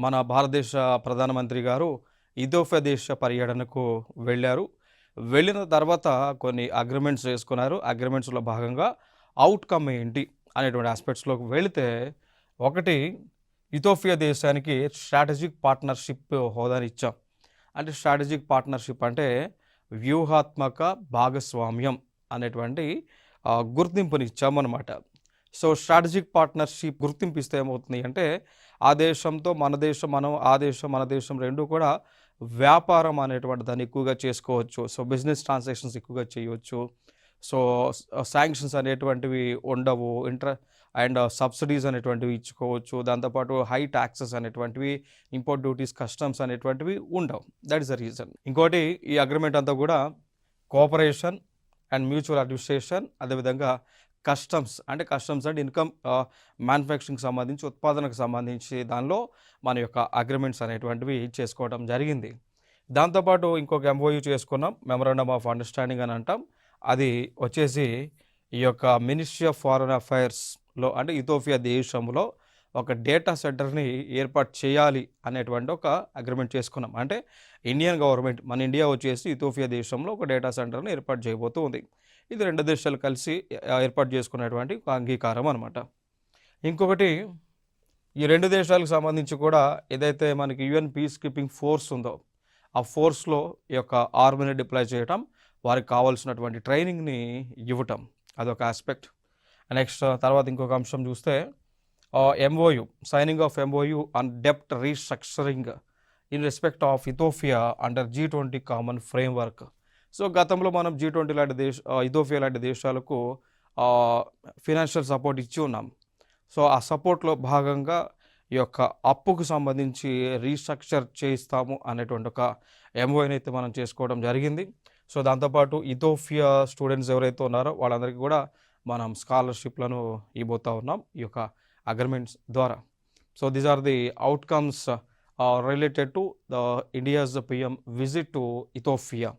మన భారతదేశ ప్రధానమంత్రి గారు ఇథియోపియా దేశ పర్యటనకు వెళ్ళారు. వెళ్ళిన తర్వాత కొన్ని అగ్రీమెంట్స్ చేసుకున్నారు. అగ్రీమెంట్స్‌లో భాగంగా ఔట్‌కమ్ ఏంటి అనేటువంటి ఆస్పెక్ట్స్‌లోకి వెళితే, ఒకటి ఇథియోపియా దేశానికి స్ట్రాటజిక్ పార్ట్నర్‌షిప్ హోదాని ఇచ్చాం. అంటే స్ట్రాటజిక్ పార్ట్నర్‌షిప్ అంటే వ్యూహాత్మక భాగస్వామ్యం అనేటువంటి గుర్తింపుని ఇచ్చామనమాట. సో, స్ట్రాటజిక్ పార్ట్నర్‌షిప్ గుర్తింపు ఇస్తే ఏమవుతుంది అంటే, ఆ దేశంతో మన దేశం, ఆ దేశం, మన దేశం 2 కూడా వ్యాపారం అనేటువంటి దాన్ని ఎక్కువగా చేసుకోవచ్చు. సో, బిజినెస్ ట్రాన్సాక్షన్స్ ఎక్కువగా చేయవచ్చు. సో, శాంక్షన్స్ అనేటువంటివి ఉండవు. అండ్ సబ్సిడీస్ అనేటువంటివి ఇచ్చుకోవచ్చు. దాంతోపాటు హై టాక్సెస్ అనేటువంటివి, ఇంపోర్ట్ డ్యూటీస్, కస్టమ్స్ అనేటువంటివి ఉండవు. That is the reason. ఇంకోటి, ఈ అగ్రీమెంట్ అంతా కూడా కోఆపరేషన్ అండ్ మ్యూచువల్ అడ్మినిస్ట్రేషన్, అదేవిధంగా కస్టమ్స్ అంటే ఇన్కమ్, మ్యానుఫ్యాక్చరింగ్‌కి సంబంధించి, ఉత్పాదనకు సంబంధించి దానిలో మన యొక్క అగ్రీమెంట్స్ అనేటువంటివి చేసుకోవడం జరిగింది. దాంతోపాటు ఇంకొక ఎంఓయూ చేసుకున్నాం, మెమరాండమ్ ఆఫ్ అండర్‌స్టాండింగ్ అని అంటాం. అది వచ్చేసి ఈ యొక్క మినిస్ట్రీ ఆఫ్ ఫారెన్ అఫైర్స్‌లో, అంటే ఇథియోపియా దేశంలో ఒక డేటా సెంటర్‌ని ఏర్పాటు చేయాలి అనేటువంటి ఒక అగ్రీమెంట్ చేసుకున్నాం. అంటే ఇండియన్ గవర్నమెంట్, మన ఇండియా వచ్చేసి ఇథియోపియా దేశంలో ఒక డేటా సెంటర్‌ని ఏర్పాటు చేయబోతూ ఉంది. ఇది 2 దేశాలు కలిసి ఏర్పాటు చేసుకున్నటువంటి ఒక అంగీకారం అనమాట. ఇంకొకటి, ఈ 2 దేశాలకు సంబంధించి కూడా ఏదైతే మనకి యూఎన్ పీస్ కీపింగ్ ఫోర్స్ ఉందో, ఆ ఫోర్స్‌లో ఈ యొక్క ఆర్మీని డిప్లాయ్ చేయటం, వారికి కావాల్సినటువంటి ట్రైనింగ్‌ని ఇవ్వటం, అదొక ఆస్పెక్ట్. నెక్స్ట్ తర్వాత ఇంకొక అంశం చూస్తే, MoU, signing of MoU on డెప్ట్ restructuring in respect of Ethiopia under G20 common framework. So, గతంలో మనం G20 లాంటి ఇథియోపియా లాంటి దేశాలకు ఫినాన్షియల్ సపోర్ట్ ఇచ్చి ఉన్నాం. సో, ఆ సపోర్ట్‌లో భాగంగా ఈ యొక్క అప్పుకు సంబంధించి రీస్ట్రక్చర్ చేయిస్తాము అనేటువంటి ఒక ఎంఓయూని అయితే మనం చేసుకోవడం జరిగింది. సో, దాంతోపాటు ఇథియోపియా స్టూడెంట్స్ ఎవరైతే ఉన్నారో వాళ్ళందరికీ కూడా మనం స్కాలర్‌షిప్‌లను ఇవ్వబోతా ఉన్నాం ఈ యొక్క అగ్రీమెంట్స్ ద్వారా. So, these are the outcomes related to the India's PM visit to Ethiopia.